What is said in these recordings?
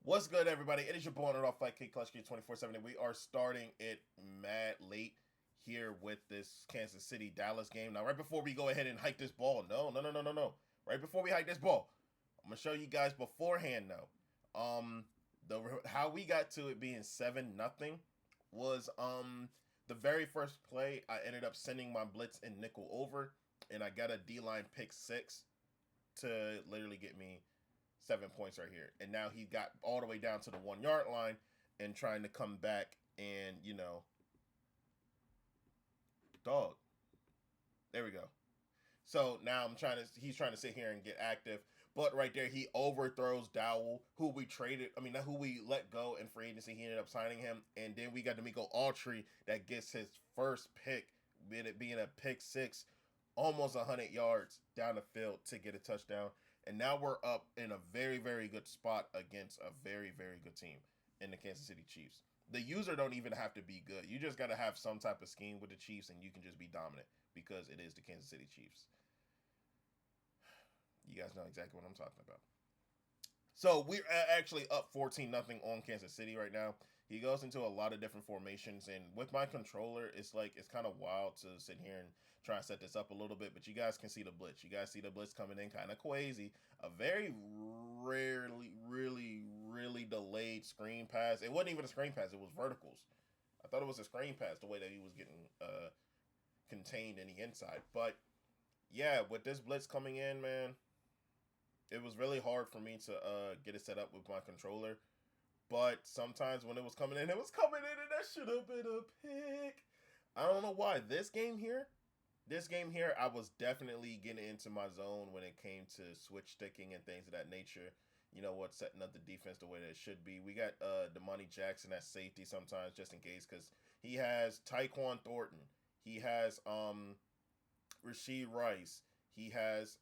What's good, everybody? It is your boy, Knockoff, Fight Kick Clutch Kid 24/7. We are starting it mad late here with this Kansas City Dallas game. Now, right before we go ahead and hike this ball, no. Right before we hike this ball, I'm gonna show you guys beforehand now. The how we got to it being 7-0 was the very first play. I ended up sending my blitz and nickel over, and I got a D line pick six to literally get me 7 points right here. And now he got all the way down to the 1 yard line and trying to come back and, dog. There we go. So now he's trying to sit here and get active. But right there, he overthrows Dowell, who we traded, who we let go in free agency. He ended up signing him. And then we got D'Amico Autry that gets his first pick, with it being a pick six, almost 100 yards down the field to get a touchdown. And now we're up in a very, very good spot against a very, very good team in the Kansas City Chiefs. The user don't even have to be good. You just got to have some type of scheme with the Chiefs, and you can just be dominant because it is the Kansas City Chiefs. You guys know exactly what I'm talking about. So we're actually up 14-0 on Kansas City right now. He goes into a lot of different formations, and with my controller, it's kind of wild to sit here and try and set this up a little bit. But you guys can see the blitz. You guys see the blitz coming in kind of crazy. A very rarely, really delayed screen pass. It wasn't even a screen pass. It was verticals. I thought it was a screen pass the way that he was getting contained in the inside. But yeah, with this blitz coming in, man, it was really hard for me to get it set up with my controller. But sometimes when it was coming in, and that should have been a pick. I don't know why. This game here, I was definitely getting into my zone when it came to switch sticking and things of that nature. You know what, setting up the defense the way that it should be. We got Damani Jackson at safety sometimes just in case, because he has Tyquan Thornton. He has Rasheed Rice. He has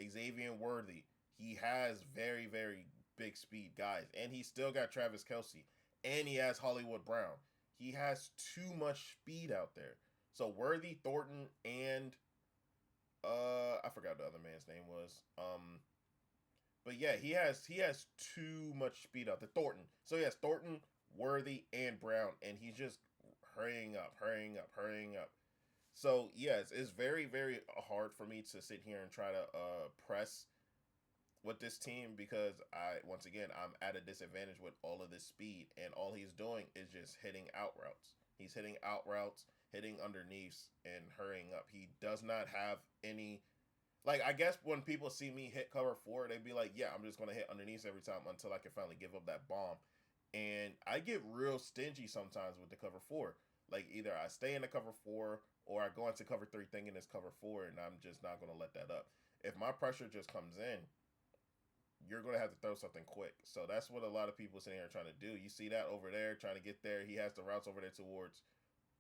Xavier Worthy. He has very, very big speed guys. And he still got Travis Kelce. And he has Hollywood Brown. He has too much speed out there. So Worthy, Thornton, and I forgot the other man's name was. But yeah, he has too much speed out there. Thornton. So he has Thornton, Worthy, and Brown. And he's just hurrying up. So yes, it's very, very hard for me to sit here and try to press with this team because I'm at a disadvantage with all of this speed, and all he's doing is just hitting out routes. He's hitting out routes, hitting underneaths, and hurrying up. He does not have any. Like, I guess when people see me hit cover four, they'd be like, yeah, I'm just going to hit underneath every time until I can finally give up that bomb. And I get real stingy sometimes with the cover four. Like, either I stay in the cover four or I go into cover three thinking it's cover four, and I'm just not going to let that up. If my pressure just comes in, you're going to have to throw something quick. So that's what a lot of people sitting here are trying to do. You see that over there, trying to get there. He has the routes over there towards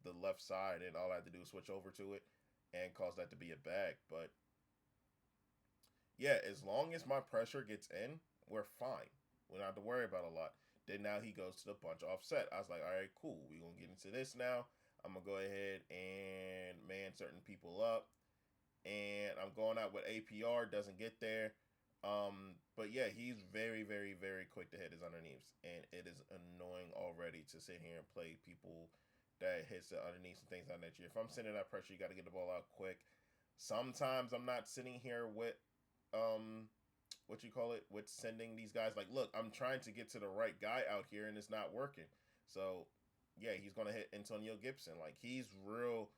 the left side, and all I have to do is switch over to it and cause that to be a bag. But yeah, as long as my pressure gets in, we're fine. We don't have to worry about a lot. Then now he goes to the bunch offset. I was like, all right, cool. We're going to get into this now. I'm going to go ahead and man certain people up. And I'm going out with APR. Doesn't get there. But yeah, he's very, very, very quick to hit his underneaths. And it is annoying already to sit here and play people that hits the underneaths and things like that. If I'm sending that pressure, you got to get the ball out quick. Sometimes I'm not sitting here with with sending these guys like, look, I'm trying to get to the right guy out here and it's not working. So yeah, he's gonna hit Antonio Gibson. Like, he's real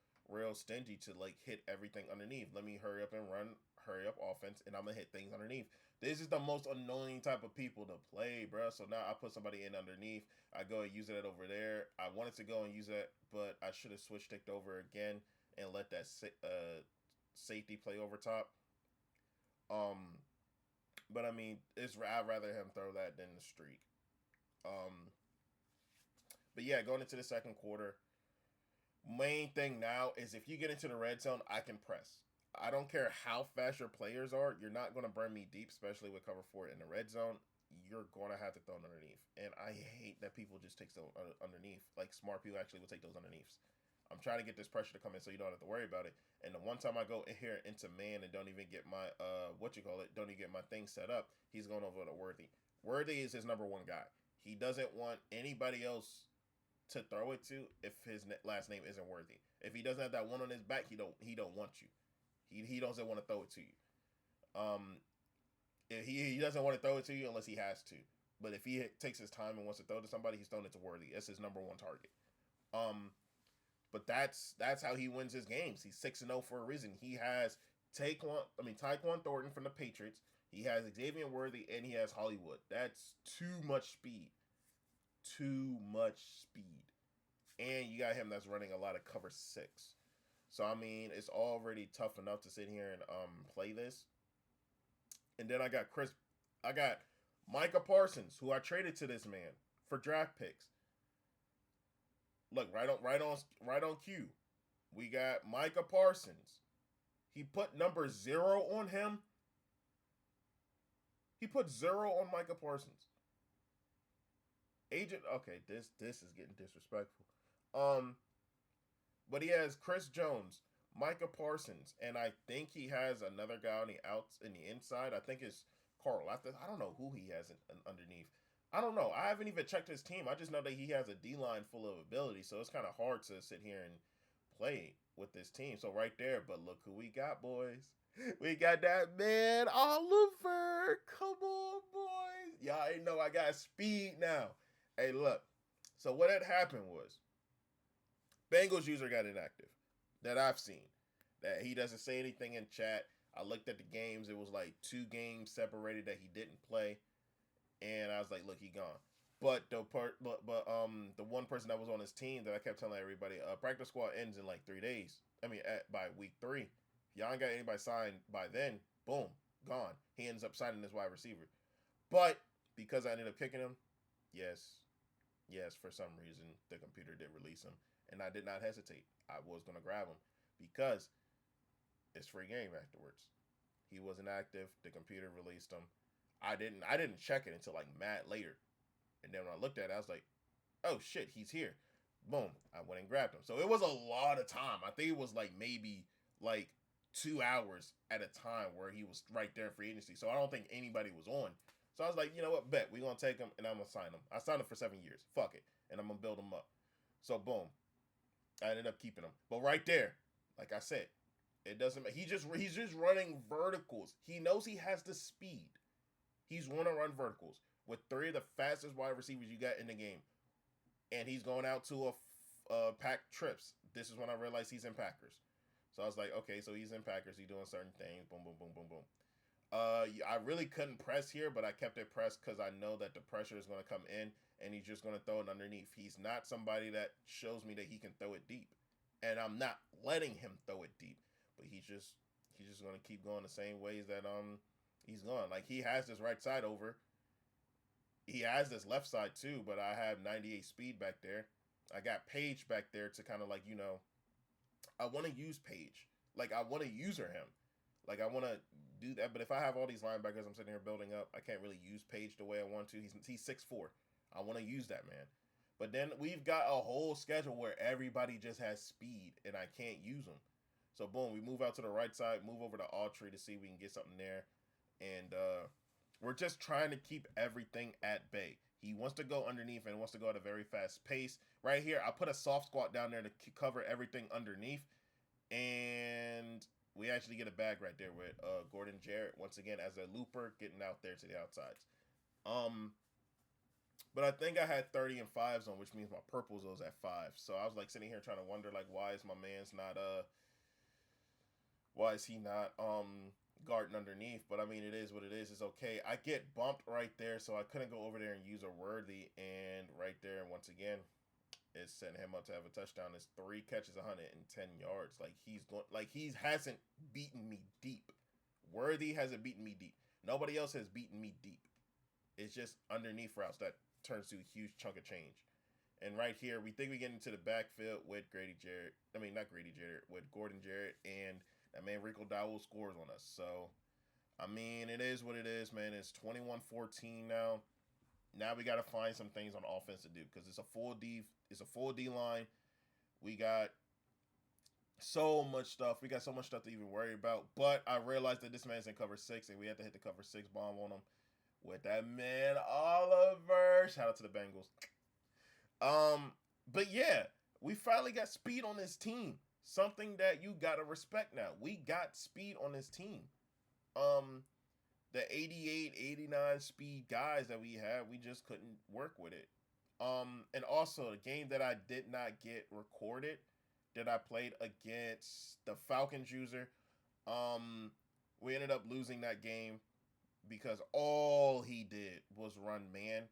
stingy to like hit everything underneath. Let me hurry up and hurry up offense, and I'm gonna hit things underneath. This is the most annoying type of people to play, bro. So now I put somebody in underneath. I go and use it over there. I wanted to go and use it, but I should have switched it over again and let that safety play over top. But I mean, I'd rather him throw that than the streak. Um, but yeah, going into the second quarter, main thing now is if you get into the red zone, I can press. I don't care how fast your players are. You're not going to burn me deep, especially with cover four in the red zone. You're going to have to throw it underneath. And I hate that people just take those underneath. Like, smart people actually will take those underneaths. I'm trying to get this pressure to come in so you don't have to worry about it. And the one time I go in here into man and don't even get my don't even get my thing set up, he's going over to Worthy. Worthy is his number one guy. He doesn't want anybody else to throw it to if his last name isn't Worthy. If he doesn't have that one on his back, he don't want you. He doesn't want to throw it to you. Um, he doesn't want to throw it to you unless he has to. But if he takes his time and wants to throw to somebody, he's throwing it to Worthy. That's his number one target. But that's how he wins his games. He's 6-0 for a reason. He has Tyquan Thornton from the Patriots. He has Xavier Worthy and he has Hollywood. That's too much speed. Too much speed. And you got him that's running a lot of cover 6. So I mean, it's already tough enough to sit here and play this. And then I got Micah Parsons, who I traded to this man for draft picks. Look, right on cue. We got Micah Parsons. He put number 0 on him. He put 0 on Micah Parsons. Agent, okay, this is getting disrespectful. But he has Chris Jones, Micah Parsons, and I think he has another guy on the outs in the inside. I think it's Carl. I don't know who he has underneath. I don't know. I haven't even checked his team. I just know that he has a D-line full of ability, so it's kind of hard to sit here and play with this team. So right there, but look who we got, boys. We got that man Oliver. Come on, boys. Y'all ain't know I got speed now. Hey, look. So what had happened was Bengals user got inactive that I've seen. That he doesn't say anything in chat. I looked at the games. It was like 2 games separated that he didn't play. And I was like, look, he gone. But the one person that was on his team that I kept telling everybody, practice squad ends in like 3 days. By week 3. If y'all ain't got anybody signed by then, boom, gone. He ends up signing this wide receiver. But because I ended up kicking him, yes, for some reason, the computer did release him. And I did not hesitate. I was going to grab him because it's free game afterwards. He wasn't active. The computer released him. I didn't check it until like mad later. And then when I looked at it, I was like, oh shit, he's here. Boom. I went and grabbed him. So it was a lot of time. I think it was like maybe like 2 hours at a time where he was right there in free agency. So I don't think anybody was on. So I was like, you know what, bet. We're going to take him and I'm going to sign him. I signed him for 7 years. Fuck it. And I'm going to build him up. So boom. I ended up keeping him. But right there, like I said, it doesn't matter. He's just running verticals. He knows he has the speed. He's going to run verticals with 3 of the fastest wide receivers you got in the game. And he's going out to a pack trips. This is when I realized he's in Packers. So I was like, okay, so he's in Packers. He's doing certain things. Boom, boom, boom, boom, boom. I really couldn't press here, but I kept it pressed because I know that the pressure is going to come in and he's just going to throw it underneath. He's not somebody that shows me that he can throw it deep. And I'm not letting him throw it deep. But he's just going to keep going the same ways that he's going. Like, he has this right side over. He has this left side too, but I have 98 speed back there. I got Page back there to kind of like, I want to use Page. Like, I want to user him. Like, I want to do that. But if I have all these linebackers I'm sitting here building up, I can't really use Page the way I want to. He's 6'4". I want to use that, man. But then we've got a whole schedule where everybody just has speed, and I can't use them. So, boom, we move out to the right side, move over to Autry to see if we can get something there. And we're just trying to keep everything at bay. He wants to go underneath and wants to go at a very fast pace. Right here, I put a soft squat down there to cover everything underneath. And we actually get a bag right there with Gordon Jarrett, once again, as a looper, getting out there to the outsides. But I think I had 30 and 5s on, which means my purples was at 5. So I was like sitting here trying to wonder, like, why is my man's not why is he not guarding underneath? But I mean, it is what it is. It's okay. I get bumped right there, so I couldn't go over there and use a worthy. And right there, once again, it's setting him up to have a touchdown. It's 3 catches, 110 yards. Like, he hasn't beaten me deep. Worthy hasn't beaten me deep. Nobody else has beaten me deep. It's just underneath routes that turns to a huge chunk of change. And right here, we think we get into the backfield with with Gordon Jarrett, and that man Rico Dowell scores on us. So, I mean, it is what it is, man. It's 21-14 now. Now we got to find some things on offense to do because it's a full D line. We got so much stuff. We got so much stuff to even worry about. But I realized that this man's in cover 6, and we have to hit the cover 6 bomb on him, with that man Oliver. Shout out to the Bengals. Um, but yeah, we finally got speed on this team. Something that you gotta respect now. We got speed on this team. Um, the 88, 89 speed guys that we had, we just couldn't work with it. And also the game that I did not get recorded that I played against the Falcons user. We ended up losing that game because all he did was run man,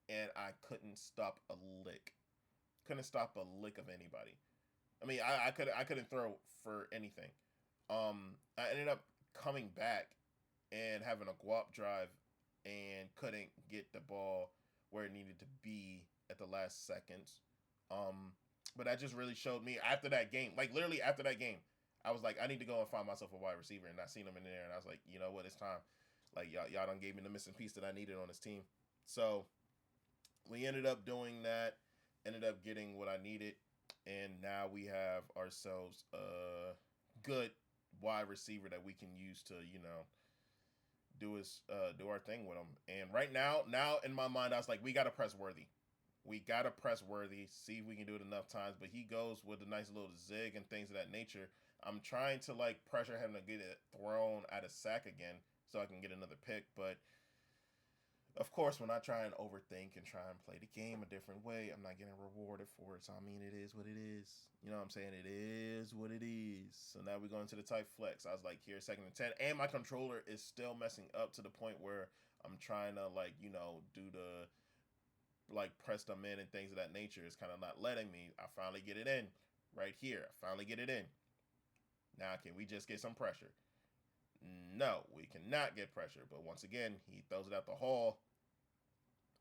and I couldn't stop a lick. Couldn't stop a lick of anybody. I mean, I couldn't throw for anything. I ended up coming back and having a guap drive and couldn't get the ball where it needed to be at the last seconds. But that just really showed me after that game, like literally after that game, I was like, I need to go and find myself a wide receiver, and I seen him in there, and I was like, you know what, it's time. Like y'all done gave me the missing piece that I needed on this team. So we ended up doing that, ended up getting what I needed, and now we have ourselves a good wide receiver that we can use to, do our thing with him. And right now in my mind, I was like, we gotta press Worthy. We gotta press Worthy, see if we can do it enough times. But he goes with a nice little zig and things of that nature. I'm trying to like pressure him to get it thrown at a sack again so I can get another pick. But of course, when I try and overthink and try and play the game a different way, I'm not getting rewarded for it. So I mean, it is what it is. You know what I'm saying? It is what it is. So now we're going to the tight flex. I was like, here, 2nd and 10. And my controller is still messing up to the point where I'm trying to like, do the like press them in and things of that nature. It's kind of not letting me. I finally get it in right here. I finally get it in. Now, can we just get some pressure? No, we cannot get pressure. But once again, he throws it out the hall.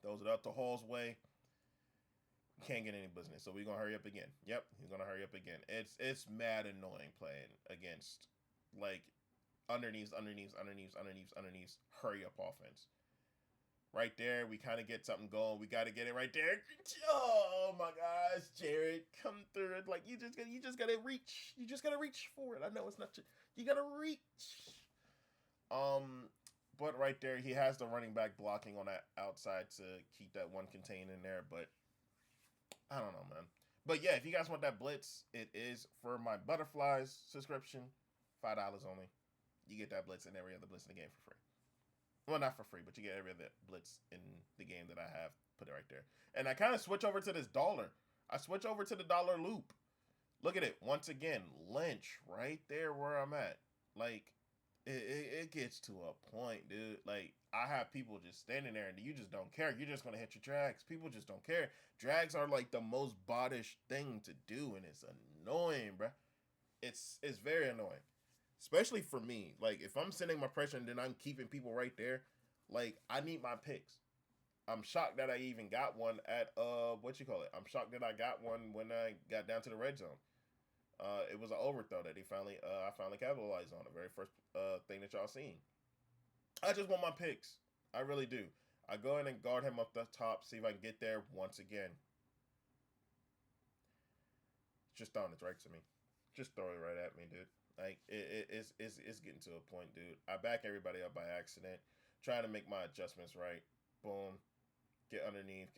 Throws it out the hall's way. Can't get any business. So we're going to hurry up again. Yep, he's going to hurry up again. It's mad annoying playing against, like, underneath, hurry up offense. Right there, we kind of get something going. We got to get it right there. Oh, my gosh, Jared, come through it. Like, you just got to reach. You just got to reach for it. I know it's not you got to reach. But right there, he has the running back blocking on that outside to keep that one contained in there. But I don't know, man. But yeah, if you guys want that blitz, it is for my Butterflies subscription, $5 only. You get that blitz and every other blitz in the game for free. Well, not for free, but you get every other blitz in the game that I have. Put it right there. And I kind of switch over to this dollar. I switch over to the dollar loop. Look at it. Once again, Lynch right there where I'm at. Like, it gets to a point, dude. Like, I have people just standing there and you just don't care. You're just going to hit your drags. People just don't care. Drags are like the most bottish thing to do, and it's annoying, bruh. It's very annoying. Especially for me. Like, if I'm sending my pressure and then I'm keeping people right there, like, I need my picks. I'm shocked that I even got one at, I'm shocked that I got one when I got down to the red zone. It was an overthrow that I finally capitalized on. The very first thing that y'all seen. I just want my picks. I really do. I go in and guard him up the top, see if I can get there once again. Just throwing it right to me. Just throw it right at me, dude. Like, it's getting to a point, dude. I back everybody up by accident, trying to make my adjustments right. Boom. Get underneath.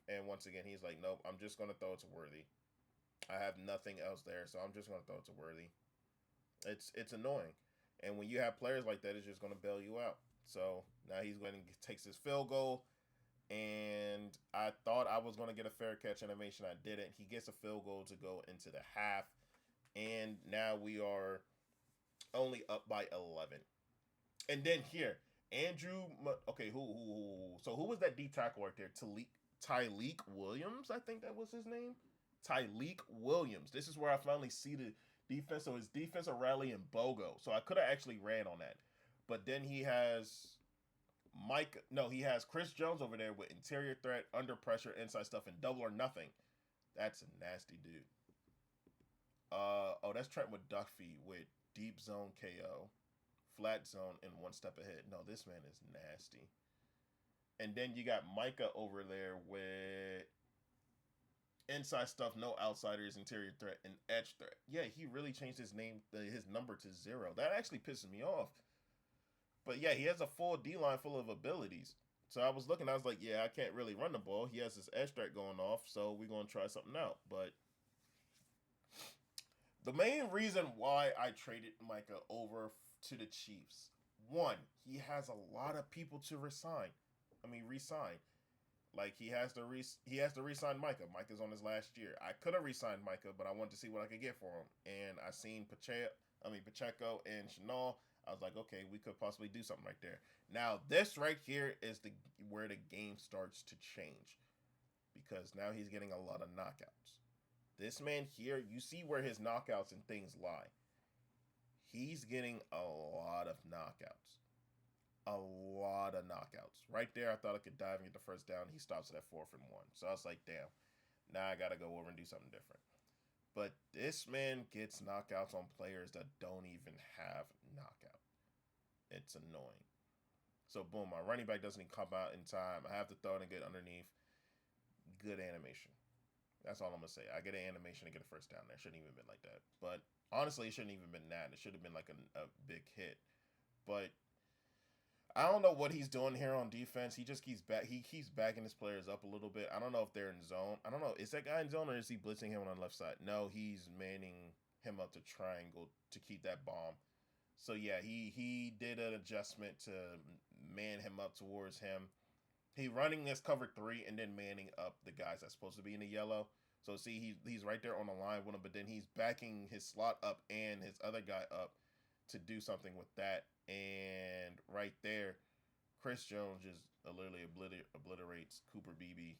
And once again, he's like, nope, I'm just going to throw it to Worthy. I have nothing else there, so I'm just going to throw it to Worthy. It's annoying. And when you have players like that, it's just going to bail you out. So now he's going to take his field goal. And I thought I was going to get a fair catch animation. I didn't. He gets a field goal to go into the half. And now we are only up by 11. And then here, Andrew. Okay, who? So who was that D tackle right there? Tyleek Williams, I think that was his name. Tyleek Williams. This is where I finally see the defense. So his defensive rally and BOGO. So I could have actually ran on that. But then he has he has Chris Jones over there with interior threat, under pressure, inside stuff, and double or nothing. That's a nasty dude. That's Trent with Duffy with deep zone KO, flat zone, and one step ahead. No, this man is nasty. And then you got Micah over there with inside stuff, no outsiders, interior threat, and edge threat. Yeah, he really changed his number to 0. That actually pisses me off. But yeah, he has a full D line full of abilities. So I was looking, I was like, yeah, I can't really run the ball. He has his edge threat going off, so we're gonna try something out. But the main reason why I traded Micah over to the Chiefs, one, he has a lot of people to resign. I mean, resign. Like he has to resign Micah. Micah's on his last year. I could have resigned Micah, but I wanted to see what I could get for him. And I seen Pacheco and Chanel. I was like, okay, we could possibly do something right there. Now this right here is the where the game starts to change because now he's getting a lot of knockouts. This man here, you see where his knockouts and things lie. He's getting a lot of knockouts. A lot of knockouts. Right there, I thought I could dive and get the first down. He stops it at 4th and 1. So I was like, damn, now I got to go over and do something different. But this man gets knockouts on players that don't even have knockout. It's annoying. So boom, my running back doesn't even come out in time. I have to throw it and get underneath. Good animation. That's all I'm gonna say. I get an animation to get a first down. There shouldn't even been like that. But honestly, it shouldn't even been that. It should have been like a big hit. But I don't know what he's doing here on defense. He just keeps back. He keeps backing his players up a little bit. I don't know if they're in zone. I don't know. Is that guy in zone or is he blitzing him on the left side? No, he's manning him up to triangle to keep that bomb. So yeah, he did an adjustment to man him up towards him. He running this cover 3 and then manning up the guys that's supposed to be in the yellow. So see, he's right there on the line with him, but then he's backing his slot up and his other guy up to do something with that. And right there, Chris Jones just literally obliterates Cooper Beebe.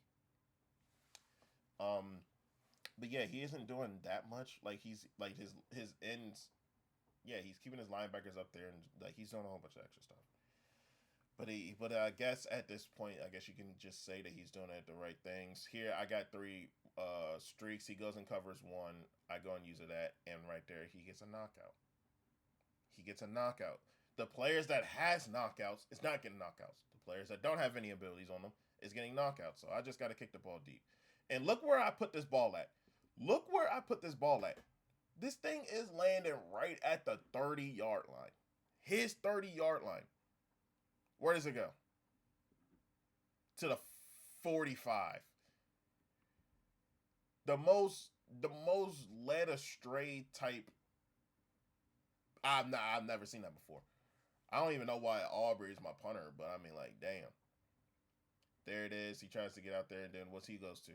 But yeah, he isn't doing that much. Like he's like his ends. Yeah, he's keeping his linebackers up there and like he's doing a whole bunch of extra stuff. But I guess at this point, I guess you can just say that he's doing the right things. Here, I got 3 streaks. He goes and covers 1. I go and use it at, and right there, he gets a knockout. He gets a knockout. The players that has knockouts is not getting knockouts. The players that don't have any abilities on them is getting knockouts. So I just got to kick the ball deep. And look where I put this ball at. Look where I put this ball at. This thing is landing right at the 30-yard line. His 30-yard line. Where does it go? To the 45. The most led astray type. I've never seen that before. I don't even know why Aubrey is my punter, but I mean, like, damn. There it is. He tries to get out there, and then what's he goes to?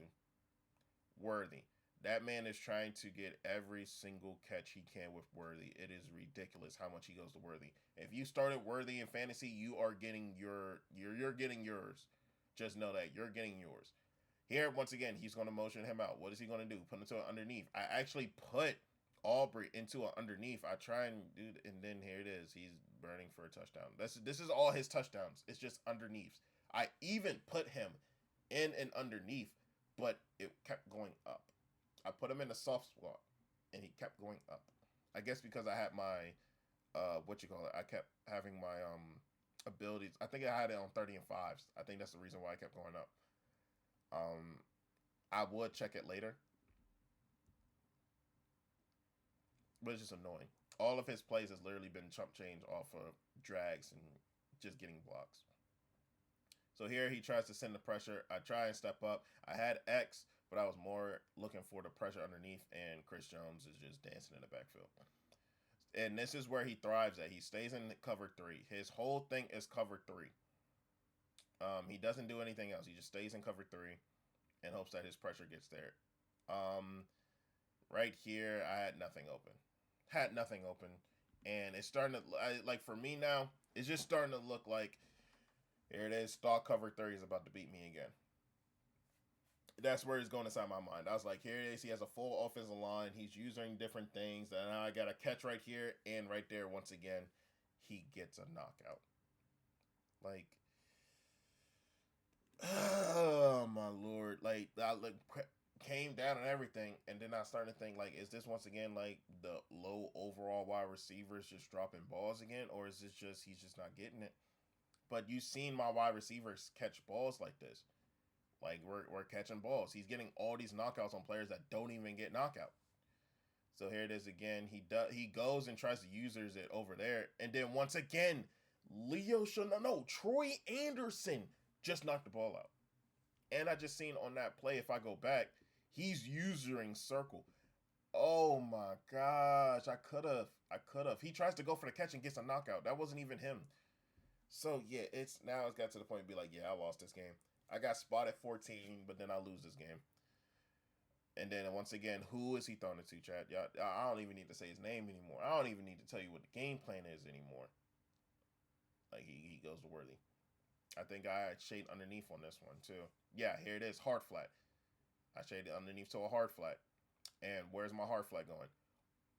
Worthy. That man is trying to get every single catch he can with Worthy. It is ridiculous how much he goes to Worthy. If you started Worthy in fantasy, you are getting you're getting yours. Just know that you're getting yours. Here, once again, he's going to motion him out. What is he going to do? Put him to an underneath. I actually put Aubrey into an underneath. I try and do, and then here it is. He's burning for a touchdown. This is all his touchdowns. It's just underneaths. I even put him in an underneath, but it kept going up. I put him in a soft spot, and he kept going up. I guess because I had my, I kept having my abilities. I think I had it on 30 and 5s. I think that's the reason why I kept going up. I would check it later, but it's just annoying. All of his plays has literally been chump change off of drags and just getting blocks. So here he tries to send the pressure. I try and step up. I had X, but I was more looking for the pressure underneath, and Chris Jones is just dancing in the backfield. And this is where he thrives at. He stays in cover 3. His whole thing is cover 3. He doesn't do anything else. He just stays in cover 3 and hopes that his pressure gets there. Right here, I had nothing open. And it's starting to, like for me now, it's just starting to look like, here it is, star cover 3 is about to beat me again. That's where he's going inside my mind. I was like, here it is. He has a full offensive line. He's using different things. And now I got a catch right here. And right there, once again, he gets a knockout. Like, oh, my Lord. Like, I came down and everything. And then I started to think, like, is this once again, like, the low overall wide receivers just dropping balls again? Or is this just, he's just not getting it? But you've seen my wide receivers catch balls like this. Like, we're catching balls. He's getting all these knockouts on players that don't even get knockout. So here it is again. He goes and tries to users it over there. And then once again, Leo should no. Troy Anderson just knocked the ball out. And I just seen on that play, if I go back, he's using circle. Oh my gosh, I could have. I could have. He tries to go for the catch and gets a knockout. That wasn't even him. So yeah, it's got to the point to be like, yeah, I lost this game. I got spotted 14, but then I lose this game. And then once again, who is he throwing it to, Chad? Yeah, I don't even need to say his name anymore. I don't even need to tell you what the game plan is anymore. Like he goes to Worthy. I think I shade underneath on this one too. Yeah, here it is, hard flat. I shaded underneath to a hard flat. And where's my hard flat going?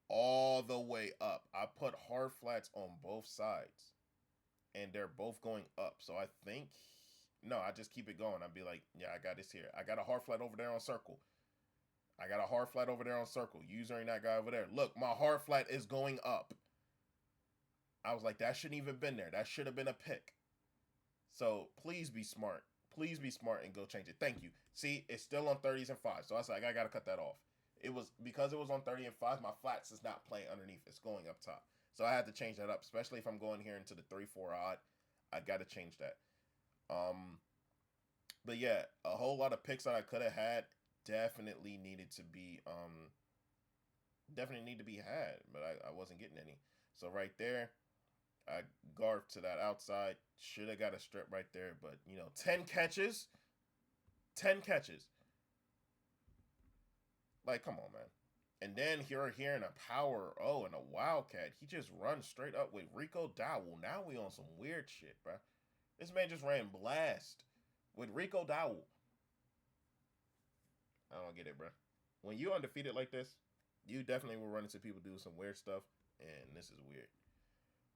All the way up. I put hard flats on both sides. And they're both going up. So I think no, I just keep it going. I'd be like, yeah, I got this here. I got a hard flat over there on circle. I got a hard flat over there on circle. Using that guy over there. Look, my hard flat is going up. I was like, that shouldn't even been there. That should have been a pick. So please be smart. Please be smart and go change it. Thank you. See, it's still on 30s and 5s. So I was like, I got to cut that off. It was because it was on 30 and 5, my flats is not playing underneath. It's going up top. So I had to change that up, especially if I'm going here into the 3-4 odd. I got to change that. But yeah, a whole lot of picks that I could have had definitely needed to be had, but I wasn't getting any. So right there, I garfed to that outside. Should have got a strip right there, but 10 catches. 10 catches. Like, come on, man. And then here in a power and a wildcat. He just runs straight up with Rico Dowell. Now we on some weird shit, bro. This man just ran blast with Rico Dowell. I don't get it, bro. When you undefeated like this, you definitely will run into people do some weird stuff, and this is weird.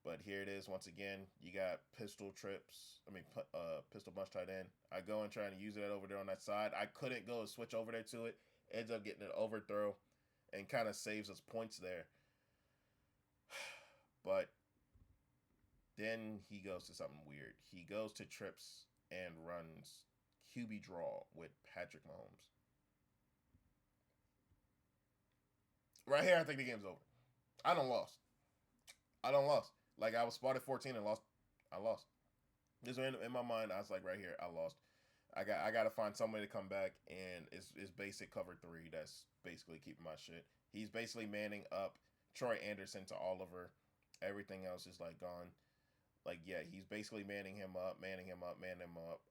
But here it is once again. You got pistol trips. Pistol bunch tight end. I go and try to use that over there on that side. I couldn't go and switch over there to it. Ends up getting an overthrow and kind of saves us points there. But then he goes to something weird. He goes to trips and runs QB draw with Patrick Mahomes. Right here, I think the game's over. I don't lost. Like, I was spotted 14 and lost. I lost. This in my mind, I was like, right here, I lost. I got to find somebody to come back, and it's basic cover 3 that's basically keeping my shit. He's basically manning up Troy Anderson to Oliver. Everything else is, like, gone. Like, yeah, he's basically manning him up.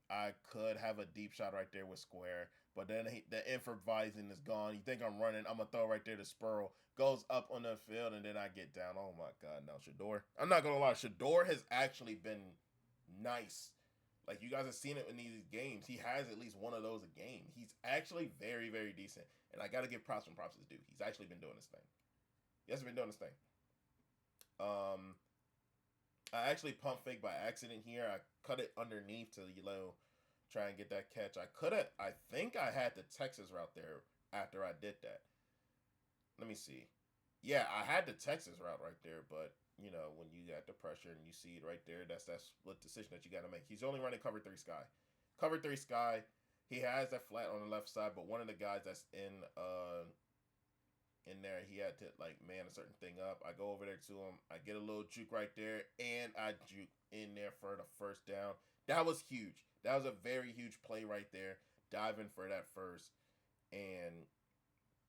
I could have a deep shot right there with Square, but then the improvising is gone. You think I'm running, I'm going to throw right there to Spurl. Goes up on the field, and then I get down. Oh, my God. Now, Shador. I'm not going to lie. Shador has actually been nice. Like, you guys have seen it in these games. He has at least one of those a game. He's actually very, very decent. And I got to give props when props is due. He's actually been doing this thing. I actually pump fake by accident here. I cut it underneath to try and get that catch. I think I had the Texas route there after I did that. Let me see. Yeah, I had the Texas route right there, but when you got the pressure and you see it right there, that's split decision that you got to make. He's only running cover 3 sky. Cover 3 sky. He has that flat on the left side, but one of the guys that's in there, he had to man a certain thing up. I go over there to him. I get a little juke right there, and I juke in there for the first down. That was huge. That was a very huge play right there. Diving for that first, and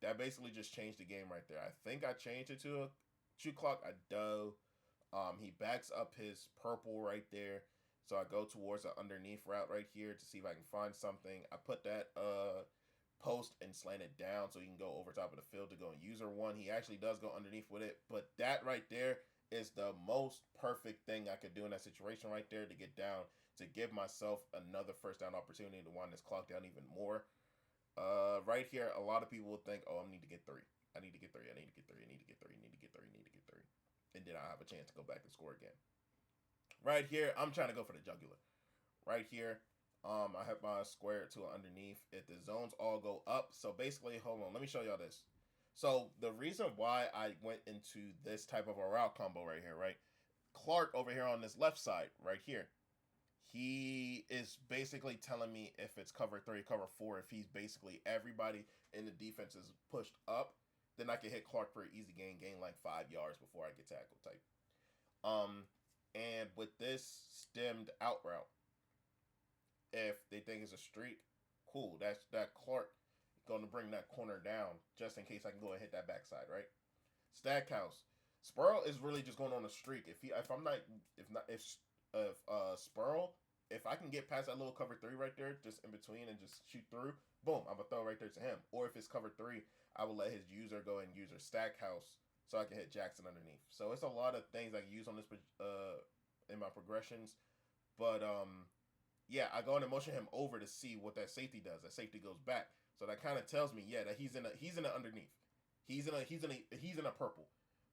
that basically just changed the game right there. I think I changed it to a shoot clock. I do. He backs up his purple right there. So I go towards the underneath route right here to see if I can find something. I put that post and slant it down so he can go over top of the field to go and user one. He actually does go underneath with it. But that right there is the most perfect thing I could do in that situation right there to get down, to give myself another first down opportunity to wind this clock down even more. Right here, a lot of people will think, oh, I need to get 3. I need to get 3. I need to get 3. I need to get 3. I need to get 3. I need to get 3. And then I'll have a chance to go back and score again. Right here, I'm trying to go for the jugular. Right here, I have my square to underneath. If the zones all go up, so basically, hold on, let me show y'all this. So the reason why I went into this type of a route combo right here, right? Clark over here on this left side, right here. He is basically telling me if it's cover 3, cover 4, if he's basically everybody in the defense is pushed up, then I can hit Clark for an easy gain like 5 yards before I get tackled type. And with this stemmed out route, if they think it's a streak, cool. That's that Clark going to bring that corner down just in case I can go and hit that backside, right? Stackhouse. Spurl is really just going on a streak. If I'm not if Spurl, if I can get past that little cover three right there, just in between and just shoot through, boom, I'm gonna throw right there to him. Or if it's cover three, I will let his user go and use her Stackhouse so I can hit Jackson underneath. So it's a lot of things I can use on this in my progressions, but yeah, I go and motion him over to see what that safety does. That safety goes back, so that kind of tells me, yeah, that he's in a underneath. He's in a purple.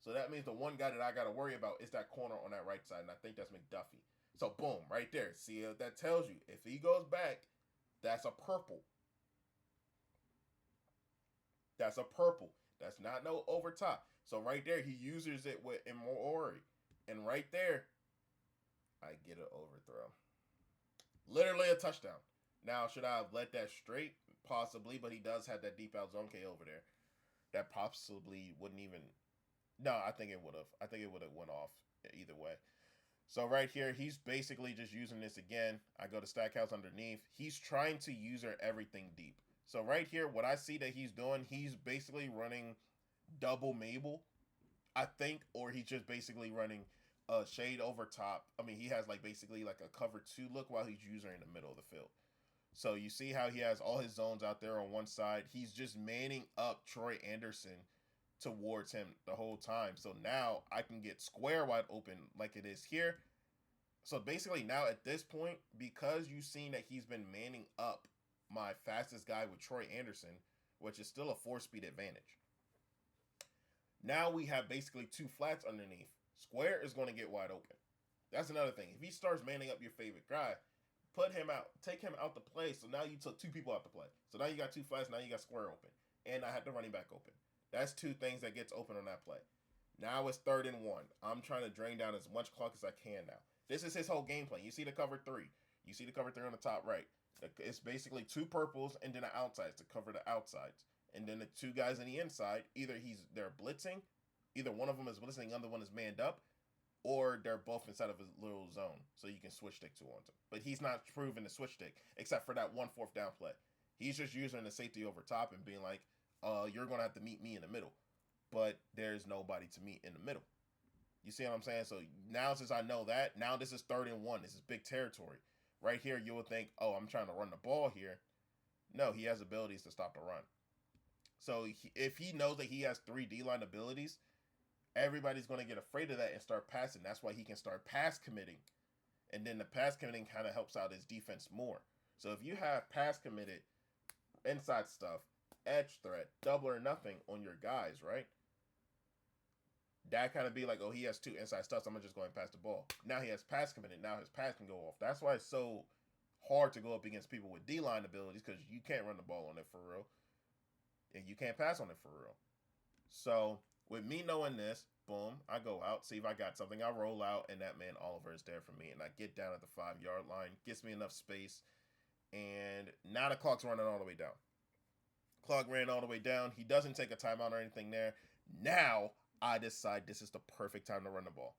So that means the one guy that I got to worry about is that corner on that right side, and I think that's McDuffie. So boom, right there. See what that tells you? If he goes back, that's a purple. That's a purple. That's not no over top. So right there, he uses it with Immori, and right there, I get an overthrow. Literally a touchdown. Now, should I have let that straight? Possibly, but he does have that deep out zone K over there. That possibly wouldn't even. No, I think it would have. I think it would have went off either way. So right here, he's basically just using this again. I go to Stackhouse underneath. He's trying to use her everything deep. So right here, what I see that he's doing, he's basically running double Mabel, I think, or he's just basically running a shade over top. I mean, he has like basically like a cover two look while he's using her in the middle of the field. So you see how he has all his zones out there on one side. He's just manning up Troy Anderson towards him the whole time. So now I can get square wide open like it is here. So basically now at this point, because you've seen that he's been manning up my fastest guy with Troy Anderson, which is still a 4-speed advantage. Now we have basically two flats underneath. Square is going to get wide open. That's another thing. If he starts manning up your favorite guy, put him out. Take him out the play. So now you took two people out the play. So now you got two flats. Now you got Square open. And I had the running back open. That's two things that gets open on that play. Now it's 3rd and 1. I'm trying to drain down as much clock as I can now. This is his whole game plan. You see the cover 3. You see the cover 3 on the top right. It's basically two purples and then the outsides to cover the outsides. And then the two guys on the inside, either they're blitzing, either one of them is blitzing, the other one is manned up, or they're both inside of a little zone, so you can switch stick to one. But he's not proven to switch stick, except for that 1 4th down play. He's just using the safety over top and being like, you're going to have to meet me in the middle. But there's nobody to meet in the middle. You see what I'm saying? So now since I know that, now this is 3rd and 1. This is big territory. Right here, you would think, oh, I'm trying to run the ball here. No, he has abilities to stop the run. So if he knows that he has 3 D-line abilities, everybody's going to get afraid of that and start passing. That's why he can start pass committing. And then the pass committing kind of helps out his defense more. So if you have pass committed, inside stuff, edge threat, double or nothing on your guys, right? That kind of be like, oh, he has 2 inside stuff, so I'm going to just go and pass the ball. Now he has pass committed. Now his pass can go off. That's why it's so hard to go up against people with D-line abilities, because you can't run the ball on it for real. And you can't pass on it for real. So with me knowing this, boom, I go out, see if I got something. I roll out, and that man Oliver is there for me. And I get down at the 5-yard line, gets me enough space. And now the clock's running all the way down. Clock ran all the way down. He doesn't take a timeout or anything there. Now I decide this is the perfect time to run the ball.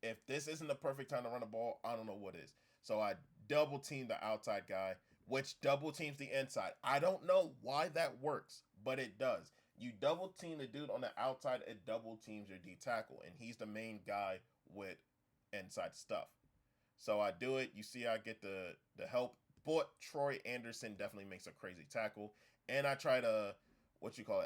If this isn't the perfect time to run the ball, I don't know what is. So I double team the outside guy, which double teams the inside. I don't know why that works, but it does. You double team the dude on the outside, it double teams your D tackle, and he's the main guy with inside stuff. So I do it. You see I get the help, but Troy Anderson definitely makes a crazy tackle. And I try to,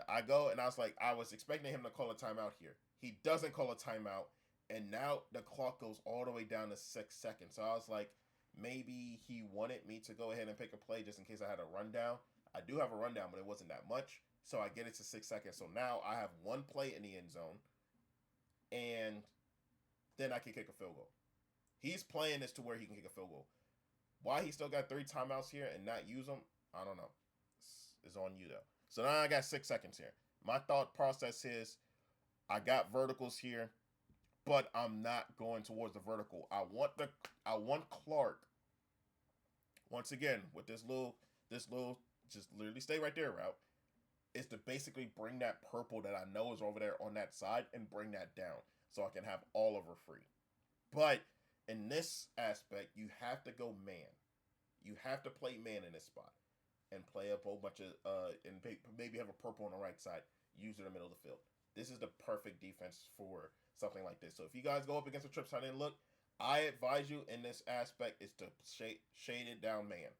I go, and I was expecting him to call a timeout here. He doesn't call a timeout, and now the clock goes all the way down to 6 seconds. So I was like, maybe he wanted me to go ahead and pick a play just in case I had a rundown. I do have a rundown, but it wasn't that much. So I get it to 6 seconds. So now I have one play in the end zone, and then I can kick a field goal. He's playing this to where he can kick a field goal. Why he still got 3 timeouts here and not use them, I don't know. It's on you, though. So now I got 6 seconds here. My thought process is I got verticals here, but I'm not going towards the vertical. I want Clark, once again, with this little, just literally stay right there route, is to basically bring that purple that I know is over there on that side and bring that down so I can have Oliver free. But in this aspect, you have to go man. You have to play man in this spot and play up a whole bunch of and maybe have a purple on the right side. Use it in the middle of the field. This is the perfect defense for something like this. So if you guys go up against a trip side and look, I advise you in this aspect is to shade it down man.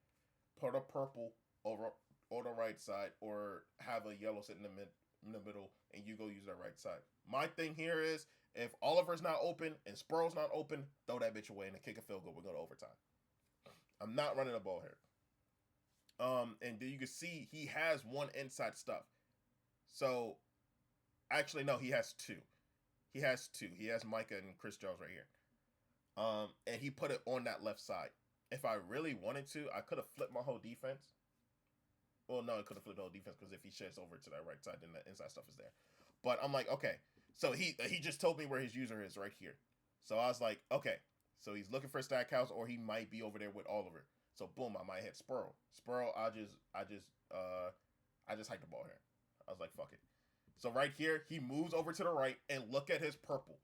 Put a purple over on the right side or have a yellow sit in the middle and you go use that right side. My thing here is if Oliver's not open and Sproul's not open, throw that bitch away and kick a field goal. We go to overtime. I'm not running the ball here. And then you can see he has one inside stuff. So actually, no, he has two. He has two. He has Micah and Chris Jones right here. And he put it on that left side. If I really wanted to, I could have flipped my whole defense. Well, no, I could have flipped the whole defense because if he shifts over to that right side, then the inside stuff is there. But I'm like, okay. So he just told me where his user is right here. So I was like, okay. So he's looking for Stackhouse, or he might be over there with Oliver. So boom, I might hit Spurl. Spurl, I just hiked the ball here. I was like, fuck it. So right here, he moves over to the right and look at his purple.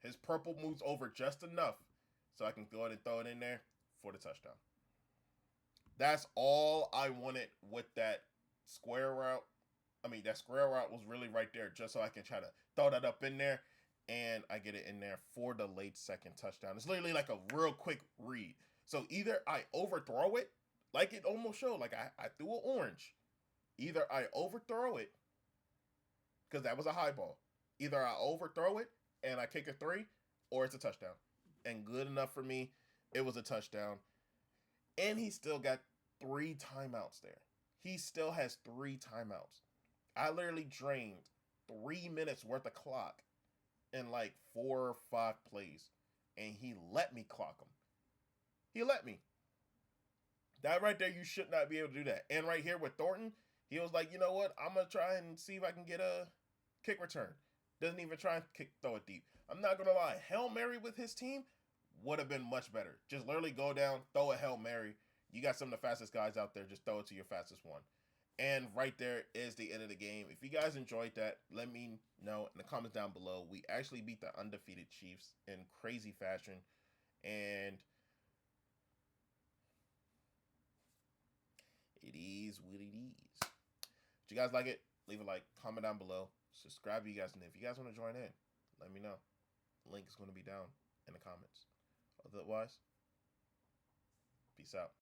His purple moves over just enough so I can go ahead and throw it in there for the touchdown. That's all I wanted with that square route. I mean, that square route was really right there just so I can try to throw that up in there and I get it in there for the late second touchdown. It's literally like a real quick read. So either I overthrow it, like it almost showed, like I threw an orange. Either I overthrow it, because that was a high ball. Either I overthrow it and I kick a 3, or it's a touchdown. And good enough for me, it was a touchdown. And he still got 3 timeouts there. He still has 3 timeouts. I literally drained 3 minutes worth of clock in like 4 or 5 plays. And he let me clock him. He let me. That right there, you should not be able to do that. And right here with Thornton, he was like, you know what? I'm going to try and see if I can get a kick return. Doesn't even try and throw it deep. I'm not going to lie. Hail Mary with his team would have been much better. Just literally go down, throw a Hail Mary. You got some of the fastest guys out there. Just throw it to your fastest one. And right there is the end of the game. If you guys enjoyed that, let me know in the comments down below. We actually beat the undefeated Chiefs in crazy fashion. And it is what it is. If you guys like it, leave a like, comment down below, subscribe if you guys, and if you guys want to join in, let me know. Link is going to be down in the comments. Otherwise, peace out.